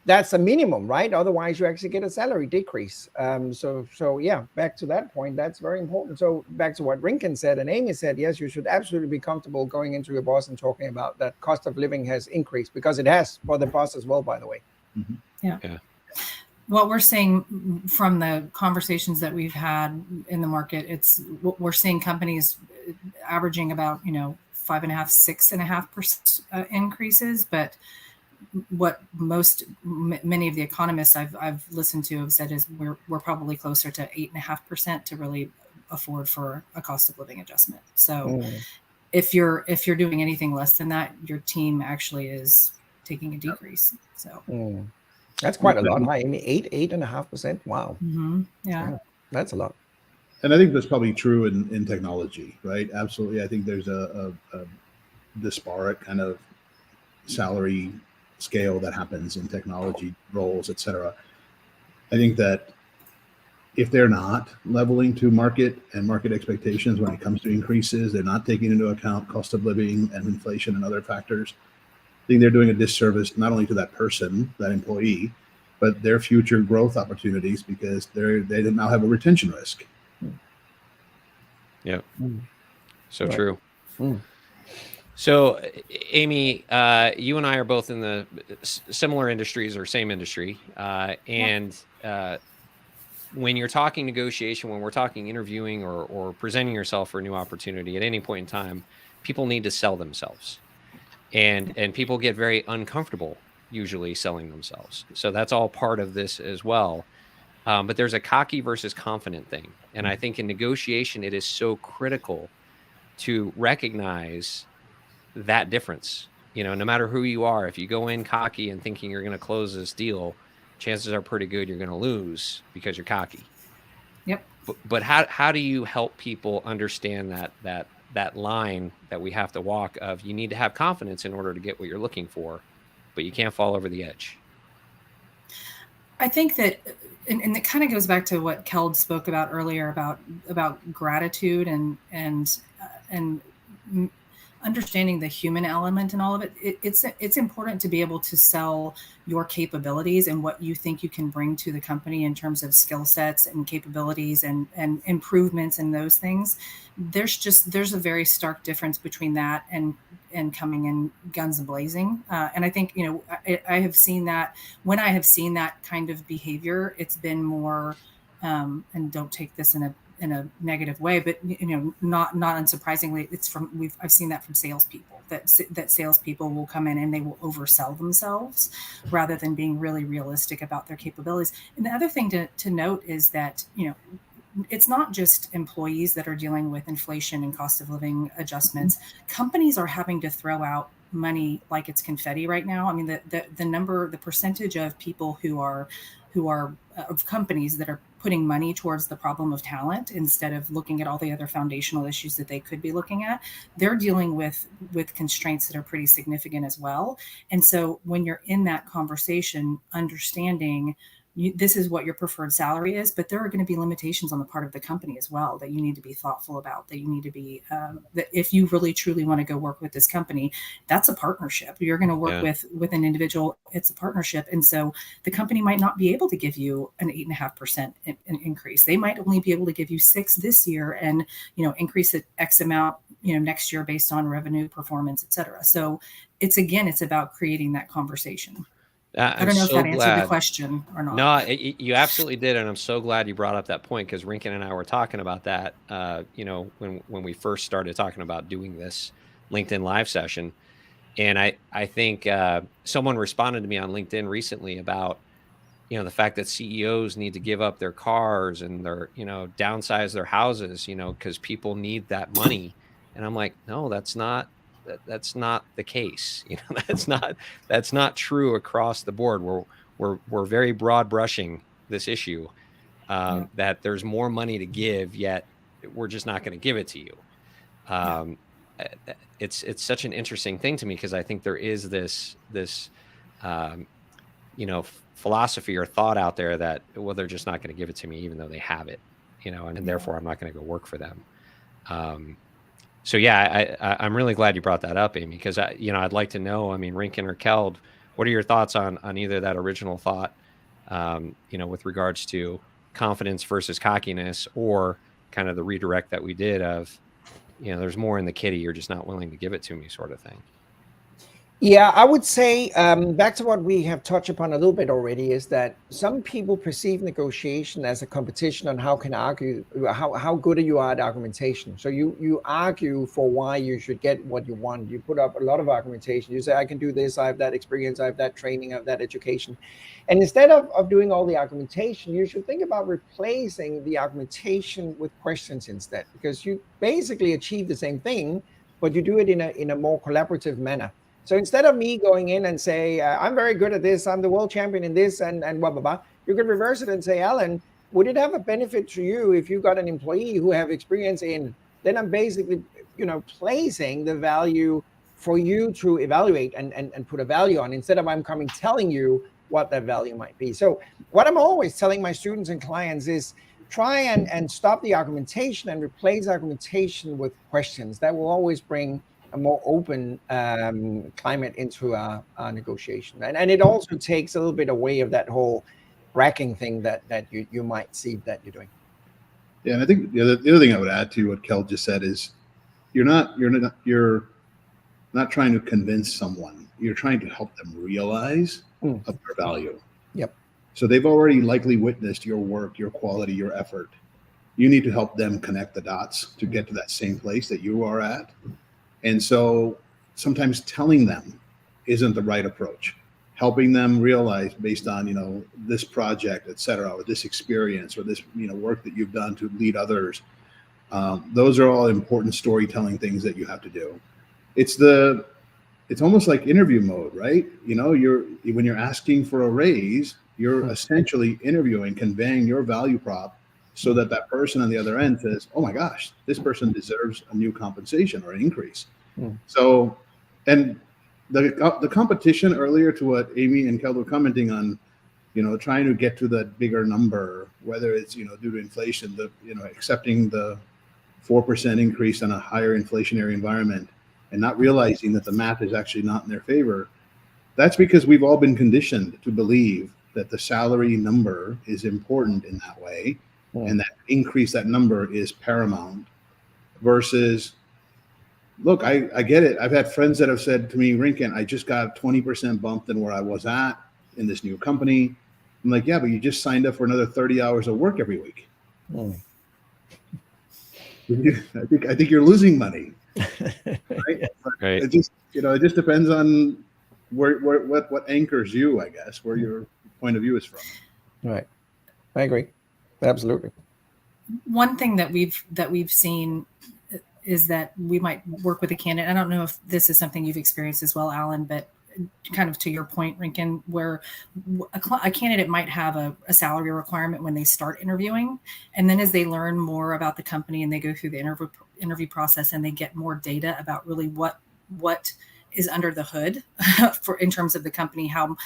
that's a minimum, right? Otherwise you actually get a salary decrease. So yeah, back to that point, that's very important. So back to what Rinkin said and Amy said, yes, you should absolutely be comfortable going into your boss and talking about that cost of living has increased, because it has for the boss as well, by the way.
Mm-hmm.
Yeah. What we're seeing from the conversations that we've had in the market, we're seeing companies averaging about 5.5%, 6.5% increases. But what many of the economists I've listened to have said is we're probably closer to 8.5% to really afford for a cost of living adjustment. So
Mm.
if you're doing anything less than that, your team actually is taking a decrease. So
Mm. That's quite a lot. Hi, Amy. 8.5%. Wow.
yeah.
That's a lot.
And I think that's probably true in technology, right? Absolutely. I think there's a disparate kind of salary scale that happens in technology roles, et cetera. I think that if they're not leveling to market and market expectations when it comes to increases, they're not taking into account cost of living and inflation and other factors, I think they're doing a disservice not only to that person, that employee, but their future growth opportunities, because they now have a retention risk.
Yeah.
Mm.
So
Right.
true.
Mm.
So, Amy, you and I are both in the similar industries or same industry. And when you're talking negotiation, when we're talking interviewing or presenting yourself for a new opportunity at any point in time, people need to sell themselves. And people get very uncomfortable usually selling themselves. So that's all part of this as well. But there's a cocky versus confident thing. And I think in negotiation, it is so critical to recognize that difference. No matter who you are, if you go in cocky and thinking you're going to close this deal, chances are pretty good you're going to lose because you're cocky.
Yep.
But how do you help people understand that line that we have to walk of you need to have confidence in order to get what you're looking for, but you can't fall over the edge?
I think that, and it kind of goes back to what Keld spoke about earlier about gratitude and understanding the human element in all of it. It's important to be able to sell your capabilities and what you think you can bring to the company in terms of skill sets and capabilities and improvements and those things. There's a very stark difference between that and coming in guns blazing. And I think, I have seen that when I have seen that kind of behavior, it's been more, and don't take this in a negative way, but not unsurprisingly, I've seen that from salespeople, that salespeople will come in and they will oversell themselves rather than being really realistic about their capabilities. And the other thing to note is that, it's not just employees that are dealing with inflation and cost of living adjustments. Companies are having to throw out money like it's confetti right now. I mean, the percentage of people who are of companies that are putting money towards the problem of talent instead of looking at all the other foundational issues that they could be looking at, they're dealing with constraints that are pretty significant as well. And so when you're in that conversation, understanding this is what your preferred salary is, but there are going to be limitations on the part of the company as well that you need to be thoughtful about, that you need to be, that if you really truly want to go work with this company, that's a partnership. You're going to work with an individual. It's a partnership. And so the company might not be able to give you an 8.5% increase. They might only be able to give you 6 this year and, increase it X amount, next year based on revenue, performance, et cetera. So it's about creating that conversation. I don't know if that answered the question or not.
No, you absolutely did, and I'm so glad you brought up that point, because Rinkin and I were talking about that. When we first started talking about doing this LinkedIn live session, and I think someone responded to me on LinkedIn recently about the fact that CEOs need to give up their cars and their downsize their houses because people need that money, and I'm like, no, that's not the case. That's not true across the board. We're very broad brushing this issue, that there's more money to give, yet we're just not going to give it to you. It's such an interesting thing to me, because I think there is this philosophy or thought out there that, well, they're just not going to give it to me even though they have it, and therefore I'm not going to go work for them. So I'm really glad you brought that up, Amy, because I'd like to know, Rinkin or Keld, what are your thoughts on either that original thought, with regards to confidence versus cockiness, or kind of the redirect that we did of, there's more in the kitty, you're just not willing to give it to me, sort of thing.
Yeah, I would say back to what we have touched upon a little bit already is that some people perceive negotiation as a competition on how can argue how good you are at argumentation. So you argue for why you should get what you want. You put up a lot of argumentation. You say, I can do this, I have that experience, I have that training, I have that education. And instead of doing all the argumentation, you should think about replacing the argumentation with questions instead, because you basically achieve the same thing, but you do it in a more collaborative manner. So instead of me going in and say, I'm very good at this, I'm the world champion in this, and blah, blah, blah, you can reverse it and say, Alan, would it have a benefit to you if you got an employee who have experience in, then I'm basically, placing the value for you to evaluate and put a value on, instead of I'm coming telling you what that value might be. So what I'm always telling my students and clients is try and stop the argumentation and replace argumentation with questions. That will always bring a more open climate into our negotiation. And it also takes a little bit away of that whole racking thing that you might see that you're doing.
Yeah, and I think the other thing I would add to what Kel just said is you're not trying to convince someone. You're trying to help them realize of their value.
Yep.
So they've already likely witnessed your work, your quality, your effort. You need to help them connect the dots to get to that same place that you are at. And so sometimes telling them isn't the right approach. Helping them realize based on, this project, et cetera, or this experience or this, work that you've done to lead others. Those are all important storytelling things that you have to do. It's almost like interview mode, right? When you're asking for a raise, you're essentially interviewing, conveying your value prop so that person on the other end says, oh my gosh, this person deserves a new compensation or an increase. So, and the competition earlier to what Amy and Kel were commenting on, trying to get to that bigger number, whether it's, due to inflation, accepting the 4% increase in a higher inflationary environment and not realizing that the math is actually not in their favor. That's because we've all been conditioned to believe that the salary number is important in that way. And that increase, that number is paramount versus, look, I get it. I've had friends that have said to me, Rinken, I just got 20% bump than where I was at in this new company. I'm like, yeah, but you just signed up for another 30 hours of work every week. I think you're losing money. Right?
Right.
It just depends on what anchors you, I guess, where your point of view is from.
Right. I agree. Absolutely.
One thing that we've seen is that we might work with a candidate. I don't know if this is something you've experienced as well, Alan, but kind of to your point, Rinken, where a candidate might have a salary requirement when they start interviewing. And then as they learn more about the company and they go through the interview process and they get more data about really what is under the hood for in terms of the company, how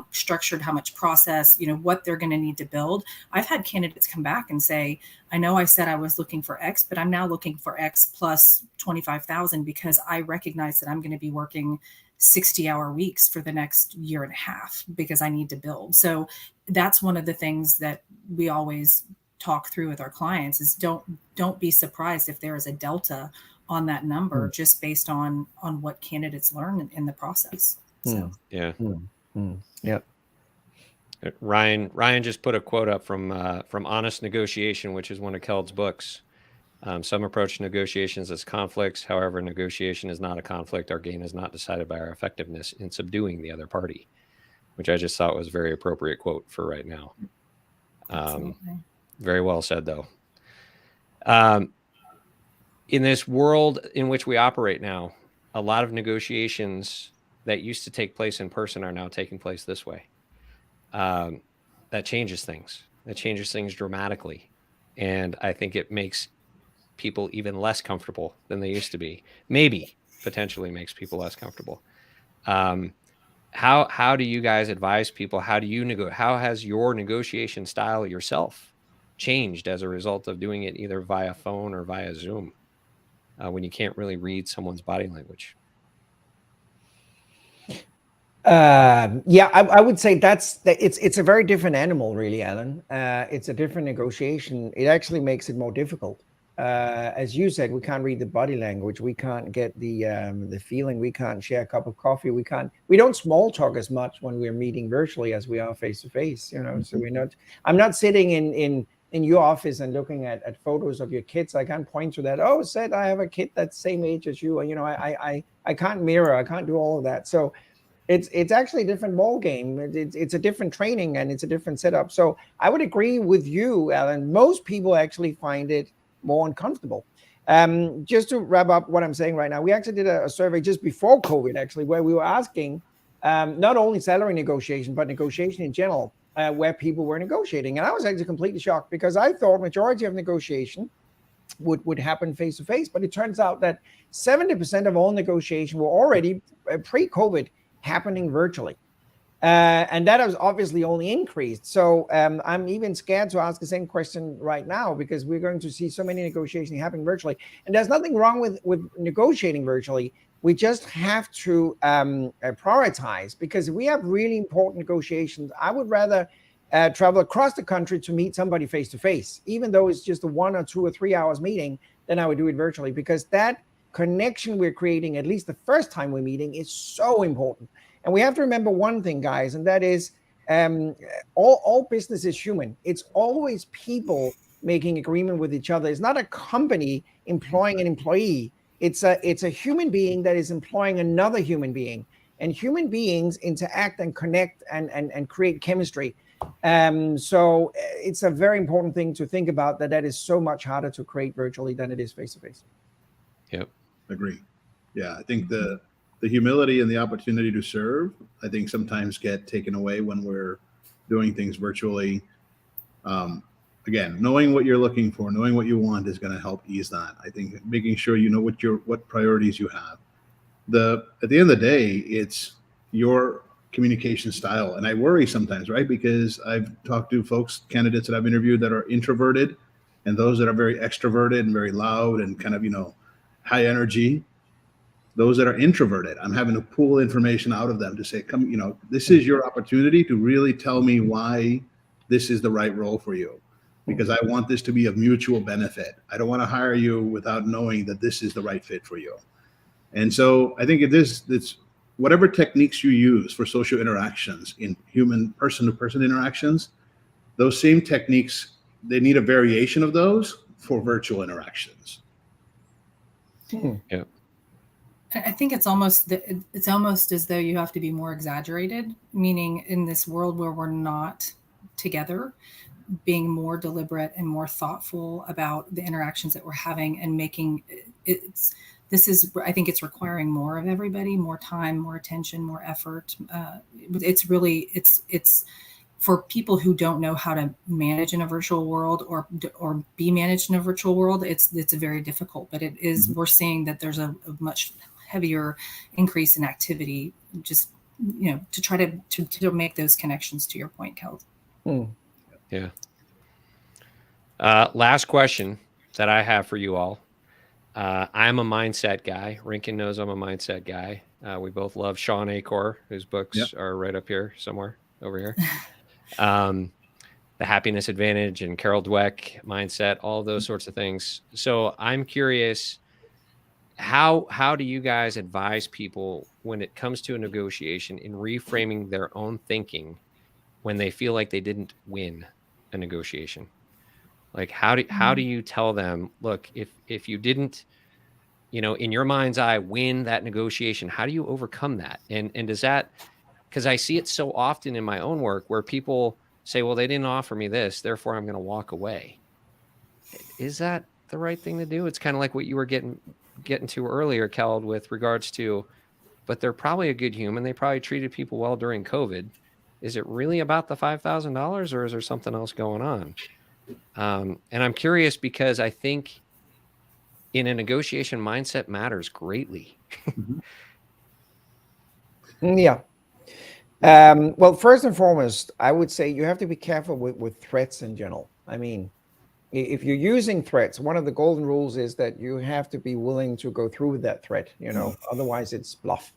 structured, how much process, what they're going to need to build. I've had candidates come back and say, I know I said I was looking for X, but I'm now looking for X plus 25,000 because I recognize that I'm going to be working 60-hour weeks for the next year and a half because I need to build. So that's one of the things that we always talk through with our clients is don't be surprised if there is a delta on that number just based on what candidates learn in the process. So
Yeah.
Yep.
Ryan just put a quote up from Honest Negotiation, which is one of Keld's books. Some approach negotiations as conflicts. However, negotiation is not a conflict. Our gain is not decided by our effectiveness in subduing the other party, which I just thought was a very appropriate quote for right now. Very well said, though. In this world in which we operate now, a lot of negotiations that used to take place in person are now taking place this way. That changes things. That changes things dramatically. And I think it makes people even less comfortable than they used to be. Maybe potentially makes people less comfortable. How do you guys advise people? How do you how has your negotiation style yourself changed as a result of doing it either via phone or via Zoom when you can't really read someone's body language?
I would say it's a very different animal, really, Alan. It's a different negotiation. It actually makes it more difficult as you said, we can't read the body language. We can't get the feeling. We can't share a cup of coffee. We don't small talk as much when we're meeting virtually as we are face to face. You know, so I'm not sitting in your office and looking at photos of your kids. I can't point to that. Oh, said I have a kid that's same age as you. You know, I can't mirror. I can't do all of that. So it's actually a different ball game. It's a different training and it's a different setup. So I would agree with you, Alan. Most people actually find it more uncomfortable. Just to wrap up what I'm saying right now, we actually did a survey just before COVID, actually, where we were asking not only salary negotiation, but negotiation in general, where people were negotiating. And I was actually completely shocked because I thought majority of negotiation would happen face to face, but it turns out that 70% of all negotiation were already pre-COVID happening virtually. And that has obviously only increased. So I'm even scared to ask the same question right now because we're going to see so many negotiations happening virtually. And there's nothing wrong with negotiating virtually. We just have to prioritize because if we have really important negotiations, I would rather travel across the country to meet somebody face to face, even though it's just a 1 or 2 or 3 hours meeting, then I would do it virtually because that connection we're creating, at least the first time we're meeting, is so important. And we have to remember one thing, guys, and that is all business is human. It's always people making agreement with each other. It's not a company employing an employee. It's a human being that is employing another human being. And human beings interact and connect and create chemistry. So it's a very important thing to think about that is so much harder to create virtually than it is face-to-face.
Yep.
Agree. Yeah, I think the humility and the opportunity to serve, I think sometimes get taken away when we're doing things virtually. Again, knowing what you're looking for, knowing what you want is going to help ease that. I think making sure you know what priorities you have. At the end of the day, it's your communication style. And I worry sometimes, right? Because I've talked to candidates that I've interviewed that are introverted and those that are very extroverted and very loud and kind of, high energy. Those that are introverted, I'm having to pull information out of them to say, come, this is your opportunity to really tell me why this is the right role for you, because I want this to be of mutual benefit. I don't want to hire you without knowing that this is the right fit for you. And so I think it's whatever techniques you use for social interactions in human person-to-person interactions, those same techniques, they need a variation of those for virtual interactions.
Yeah.
I think it's almost as though you have to be more exaggerated, meaning in this world where we're not together, being more deliberate and more thoughtful about the interactions that we're having and making I think it's requiring more of everybody, more time, more attention, more effort. It's for people who don't know how to manage in a virtual world or be managed in a virtual world. It's very difficult, but it is, we're seeing that there's a much heavier increase in activity, just, to try to make those connections, to your point, Kel.
Yeah. Last question that I have for you all. I'm a mindset guy. Rinkin knows I'm a mindset guy. We both love Sean Acor, whose books are right up here somewhere over here. The Happiness Advantage and Carol Dweck mindset, all of those sorts of things. So I'm curious, how do you guys advise people when it comes to a negotiation in reframing their own thinking when they feel like they didn't win a negotiation? Like, how do you tell them, look, if you didn't, in your mind's eye, win that negotiation, how do you overcome that? And does that, because I see it so often in my own work where people say, well, they didn't offer me this, therefore I'm going to walk away. Is that the right thing to do? It's kind of like what you were getting to earlier, Keld, with regards to, but they're probably a good human. They probably treated people well during COVID. Is it really about the $5,000 or is there something else going on? And I'm curious because I think in a negotiation, mindset matters greatly.
Yeah. Well, first and foremost, I would say you have to be careful with threats in general. I mean, if you're using threats, one of the golden rules is that you have to be willing to go through with that threat, otherwise it's bluff.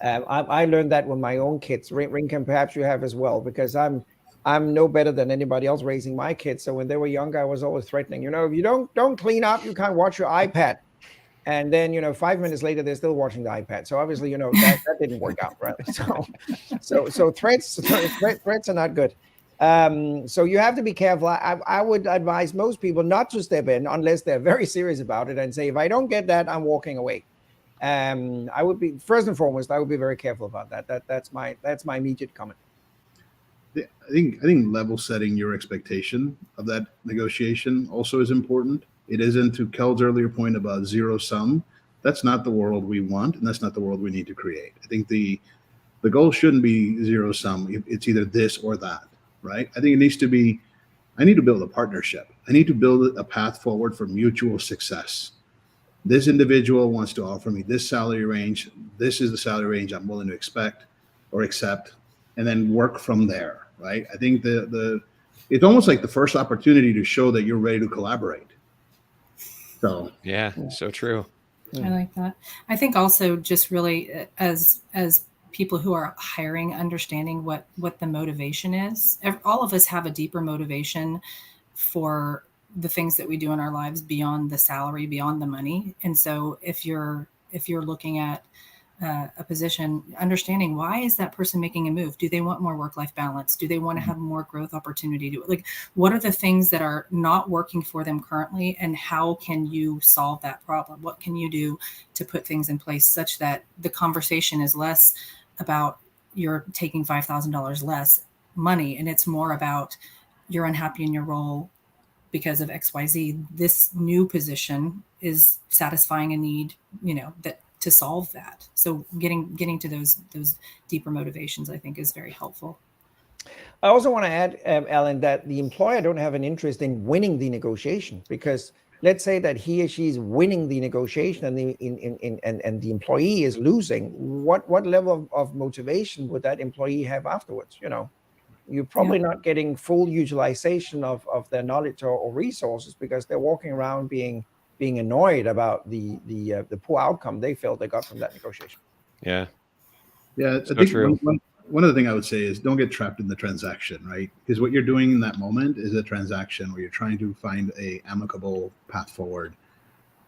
I learned that with my own kids. Rinkin, perhaps you have as well, because I'm I'm no better than anybody else raising my kids. So when they were younger, I was always threatening, if you don't clean up, you can't watch your iPad. And then, 5 minutes later, they're still watching the iPad. So obviously, that didn't work out, right? So threats are not good. So you have to be careful. I would advise most people not to step in unless they're very serious about it and say, if I don't get that, I'm walking away. I would be, first and foremost, I would be very careful about that. That's my immediate comment.
I think level setting your expectation of that negotiation also is important. It isn't, to Kel's earlier point about zero sum. That's not the world we want, and that's not the world we need to create. I think the goal shouldn't be zero sum. It's either this or that, right? I think it needs to be, I need to build a partnership. I need to build a path forward for mutual success. This individual wants to offer me this salary range. This is the salary range I'm willing to expect or accept, and then work from there, right? I think it's almost like the first opportunity to show that you're ready to collaborate. So
Yeah, so true.
I like that. I think also just really as people who are hiring, understanding what the motivation is. All of us have a deeper motivation for the things that we do in our lives beyond the salary, beyond the money. And so if you're looking at a position, understanding why is that person making a move? Do they want more work-life balance? Do they want to have more growth opportunity? What are the things that are not working for them currently, and how can you solve that problem? What can you do to put things in place such that the conversation is less about you're taking $5,000 less money, and it's more about you're unhappy in your role because of XYZ. This new position is satisfying a need, that to solve that. So getting to those deeper motivations, I think, is very helpful.
I also want to add, Alan, that the employer don't have an interest in winning the negotiation, because let's say that he or she is winning the negotiation and the employee is losing. What level of motivation would that employee have afterwards? You're probably not getting full utilization of their knowledge or resources, because they're walking around being annoyed about the poor outcome they felt they got from that negotiation.
Yeah.
Yeah,
So
I think
true.
one other thing I would say is don't get trapped in the transaction, right? Because what you're doing in that moment is a transaction where you're trying to find a amicable path forward.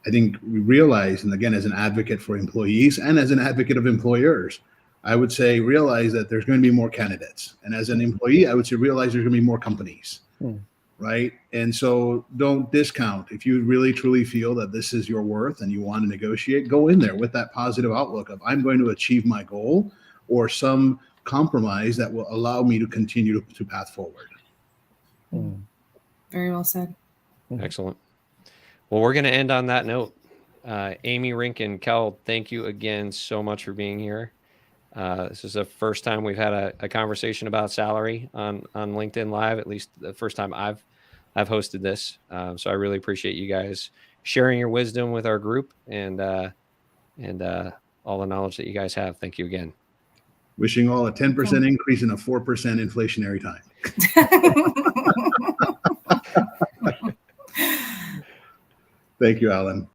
I think we realize, and again, as an advocate for employees and as an advocate of employers, I would say realize that there's going to be more candidates. And as an employee, I would say realize there's going to be more companies, right? And so don't discount. If you really, truly feel that this is your worth and you want to negotiate, go in there with that positive outlook of I'm going to achieve my goal or some compromise that will allow me to continue to path forward.
Very well said.
Excellent. Well, we're going to end on that note. Amy, Rink, and Kel, thank you again so much for being here. This is the first time we've had a conversation about salary on LinkedIn Live, at least the first time I've hosted this. So I really appreciate you guys sharing your wisdom with our group and all the knowledge that you guys have. Thank you again.
Wishing all a 10% increase in a 4% inflationary time. Thank you, Alan.